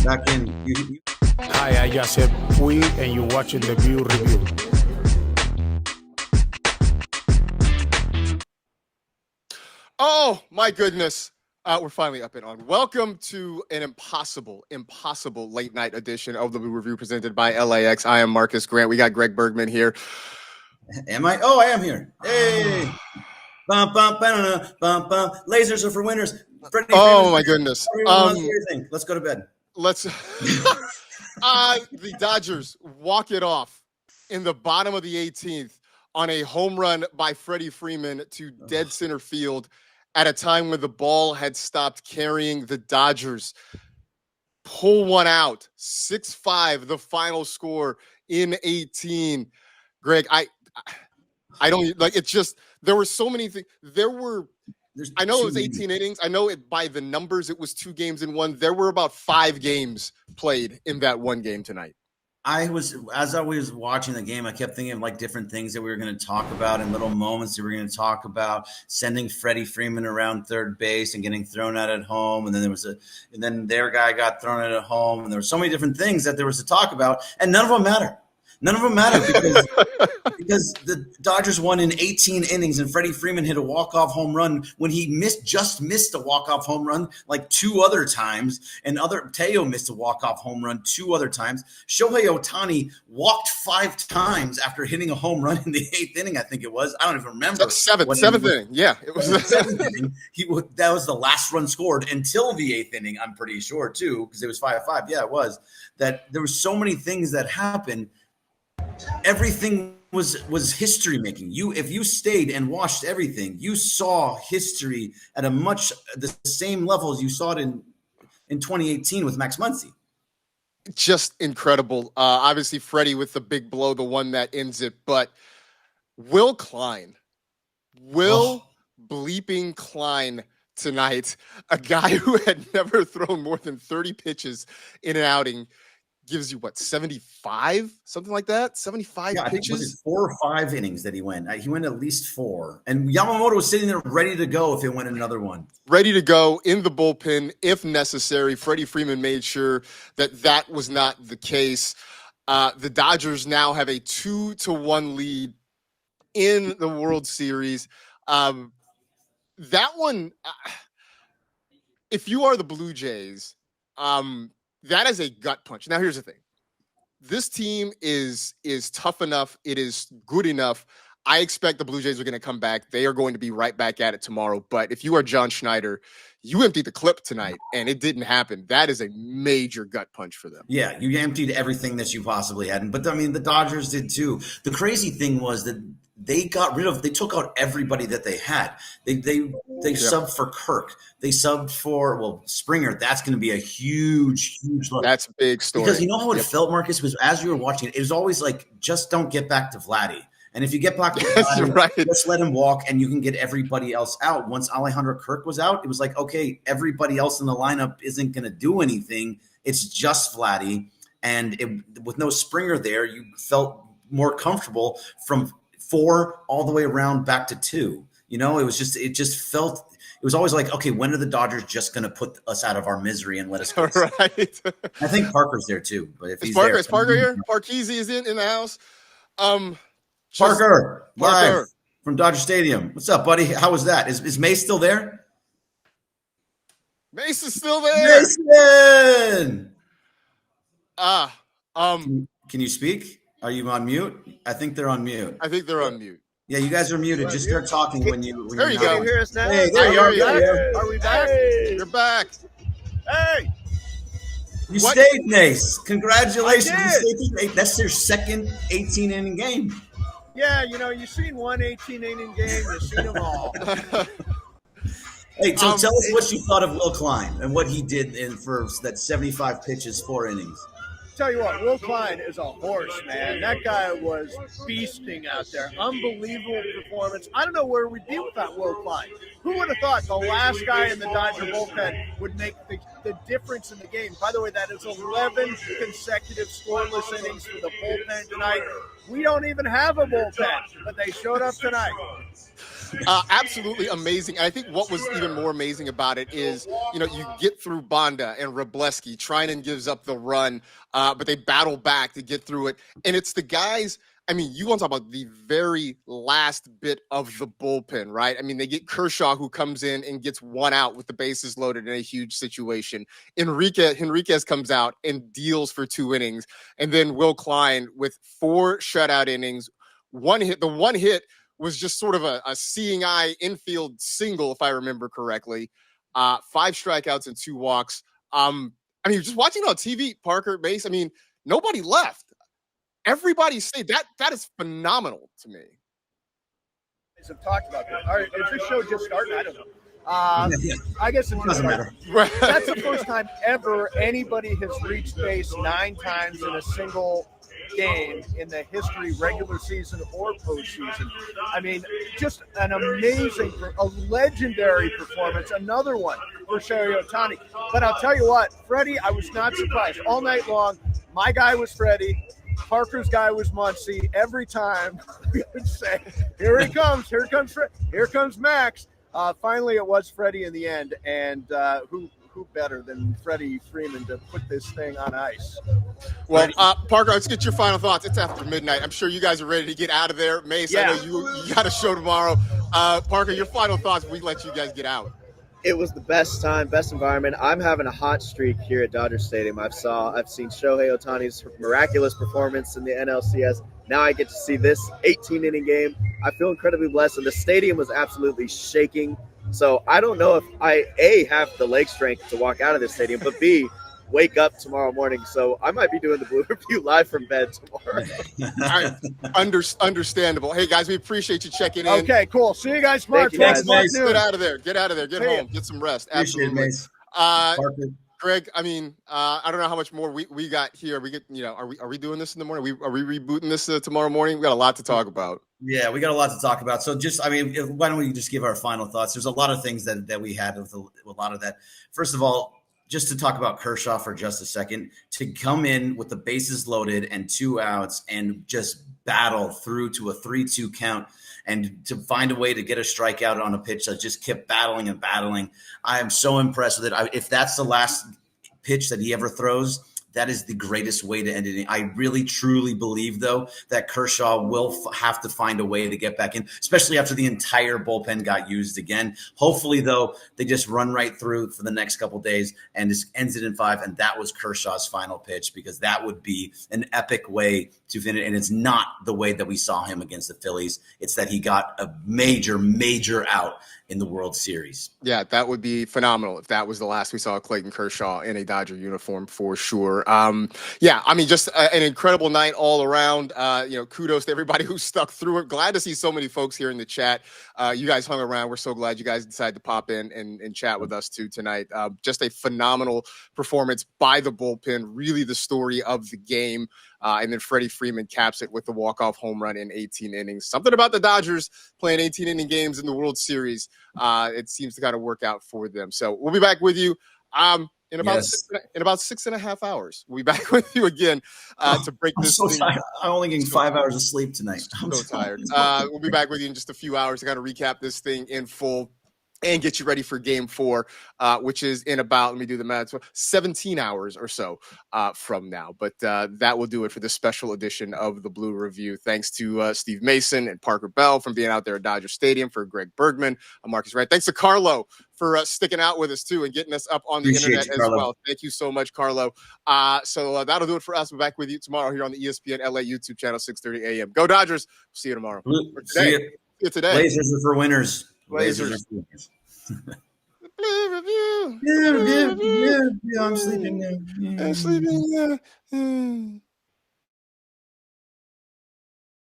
back in. Hi, I just said we, and you're watching the View Review. Oh, my goodness. We're finally up and on. Welcome to an impossible late night edition of the View Review presented by LAX. I am Marcus Grant. We got Greg Bergman here. Am I? Oh, I am here. Hey. Bum, bum, bum, bum, bum. Lasers are for winners. Freddie, oh, my goodness. Let's go to bed. The Dodgers walk it off in the bottom of the 18th on a home run by Freddie Freeman to dead center field at a time when the ball had stopped carrying. The Dodgers pull one out. 6-5, the final score in 18. Greg, I don't like it's just there were so many things. I know it was 18 innings. I know it by the numbers, it was 2 games in one. There were about 5 games played in that one game tonight. As I was watching the game, I kept thinking of like different things that we were going to talk about and little moments that we were going to talk about. Sending Freddie Freeman around third base and getting thrown out at home, and then their guy got thrown out at home, and there were so many different things that there was to talk about, and none of them matter. None of them matter because the Dodgers won in 18 innings, and Freddie Freeman hit a walk-off home run when he just missed a walk-off home run like 2 other times, and Teo missed a walk-off home run 2 other times. Shohei Ohtani walked 5 times after hitting a home run in the 8th inning, I think it was. I don't even remember. Seventh inning. Yeah, it was the 7th inning. That was the last run scored until the 8th inning, I'm pretty sure, too, because it was 5-5. Yeah, it was. That there were so many things that happened. Everything was history making. If you stayed and watched everything, you saw history at the same level as you saw it in 2018 with Max Muncy. Just incredible. Obviously, Freddie with the big blow, the one that ends it. But Will bleeping Klein tonight, a guy who had never thrown more than 30 pitches in an outing, gives you 75, something like that. 75 pitches. Was it 4 or 5 innings that he went? He went at least 4, and Yamamoto was sitting there ready to go if it went another one. Ready to go in the bullpen if necessary. Freddie Freeman made sure that was not the case. The Dodgers now have a 2-1 lead in the World Series. That one, if you are the Blue Jays, that is a gut punch. Now, here's the thing. This team is tough enough. It is good enough. I expect the Blue Jays are going to come back. They are going to be right back at it tomorrow. But if you are John Schneider, you emptied the clip tonight, and it didn't happen. That is a major gut punch for them. Yeah, you emptied everything that you possibly had. But, I mean, the Dodgers did too. The crazy thing was that they took out everybody that they had. They subbed for Kirk. They subbed for, Springer. That's going to be a huge look. That's a big story. Because you know how it felt, Marcus, was as you were watching it was always like, just don't get back to Vladdy. And if you get back to Vladdy, right, just let him walk and you can get everybody else out. Once Alejandro Kirk was out, it was like, okay, everybody else in the lineup isn't going to do anything. It's just Vladdy. And with no Springer there, you felt more comfortable from 4 all the way around back to 2. It was always like, okay, when are the Dodgers just going to put us out of our misery and let us go? Right. I think Parker's there too, but if he's Parker, there, is Parker here? Parkeezy is in the house. Parker, live from Dodger Stadium. What's up, buddy? How was that? Is Mace still there? Mace is still there. Mason! Can you speak? Are you on mute? I think they're on mute. I think they're on mute. Yeah, you guys are muted. Just start talking when you. There you go. Can you hear us now? Hey, there you are. Hey. Are we back? Hey. You're back. Hey. You stayed, Mace. Congratulations. That's their second 18-inning game. Yeah, you've seen one 18-inning game. You've seen them all. Hey, so tell us what you thought of Will Klein and what he did for that 75 pitches, 4 innings. Tell you what, Will Klein is a horse, man. That guy was beasting out there. Unbelievable performance. I don't know where we'd be without Will Klein. Who would have thought the last guy in the Dodger bullpen would make the difference in the game? By the way, that is 11 consecutive scoreless innings for the bullpen tonight. We don't even have a bullpen, but they showed up tonight. Absolutely amazing. And I think what was even more amazing about it is, you get through Banda and Wrobleski. Trinan gives up the run, but they battle back to get through it. And it's the guys. I mean, you want to talk about the very last bit of the bullpen, right? I mean, they get Kershaw, who comes in and gets one out with the bases loaded in a huge situation. Henriquez comes out and deals for 2 innings. And then Will Klein with 4 shutout innings, 1 hit. The 1 hit was just sort of a seeing eye infield single, if I remember correctly. 5 strikeouts and 2 walks. I mean, just watching it on TV, Parker, Mace, I mean, nobody left. Everybody say that is phenomenal to me. Have talked about that. All right, is this show just starting? I don't know. I guess it doesn't matter. That's the first time ever anybody has reached base 9 times in a single game in the history, regular season or postseason. I mean, just an amazing, a legendary performance. Another one for Shohei Ohtani. But I'll tell you what, Freddie, I was not surprised. All night long, my guy was Freddie. Parker's guy was Muncy. Every time we would say, here he comes, here comes Max. Finally, it was Freddie in the end, and who better than Freddie Freeman to put this thing on ice? Well, Parker, let's get your final thoughts. It's after midnight. I'm sure you guys are ready to get out of there. Mace, yeah. I know you got a show tomorrow. Parker, your final thoughts. We let you guys get out. It was the best time, best environment. I'm having a hot streak here at Dodger Stadium. I've seen Shohei Ohtani's miraculous performance in the NLCS. Now I get to see this 18-inning game. I feel incredibly blessed, and the stadium was absolutely shaking. So I don't know if I, A, have the leg strength to walk out of this stadium, but B, wake up tomorrow morning. So I might be doing the Blue Review live from bed tomorrow. All right. Understandable. Hey, guys, we appreciate you checking in. Okay, cool. See you guys tomorrow. Thanks, Get out of there. Get home. Get some rest. Absolutely. Greg, I mean, I don't know how much more we got here. Are we doing this in the morning? Are we rebooting this tomorrow morning? We got a lot to talk about. Yeah, we got a lot to talk about. So why don't we just give our final thoughts? There's a lot of things that we had with a lot of that. First of all, just to talk about Kershaw for just a second, to come in with the bases loaded and 2 outs and just battle through to a 3-2 count and to find a way to get a strikeout on a pitch that just kept battling and battling. I am so impressed with it. If that's the last pitch that he ever throws, that is the greatest way to end it. I really, truly believe, though, that Kershaw will have to find a way to get back in, especially after the entire bullpen got used again. Hopefully, though, they just run right through for the next couple of days and just ends it in 5. And that was Kershaw's final pitch, because that would be an epic way to finish. And it's not the way that we saw him against the Phillies. It's that he got a major, major out in the World Series. Yeah, that would be phenomenal if that was the last we saw of Clayton Kershaw in a Dodger uniform, for sure. Yeah, I mean, just an incredible night all around. Kudos to everybody who stuck through it. Glad to see so many folks here in the chat. You guys hung around. We're so glad you guys decided to pop in and chat with us too tonight. Just a phenomenal performance by the bullpen, really the story of the game. And then Freddie Freeman caps it with the walk-off home run in 18 innings. Something about the Dodgers playing 18-inning games in the World Series. It seems to kind of work out for them. So we'll be back with you in about 6.5 hours. We'll be back with you again to break this thing. Tired. I'm only getting 5 hours of sleep tonight. I'm so tired. We'll be back with you in just a few hours to kind of recap this thing in full and get you ready for Game 4, which is in about, let me do the math, 17 hours or so from now. But that will do it for this special edition of the Blue Review. Thanks to Steve Mason and Parker Bell from being out there at Dodger Stadium. For Greg Bergman, I'm Marcus Wright. Thanks to Carlo for sticking out with us, too, and getting us up on the internet as well. Thank you so much, Carlo. So that'll do it for us. We'll be back with you tomorrow here on the ESPN LA YouTube channel, 6:30 a.m. Go Dodgers. See you tomorrow. See you today. Blazers are for winners. Blazers. Blue Review. Yeah, I'm sleeping now. I'm sleeping now.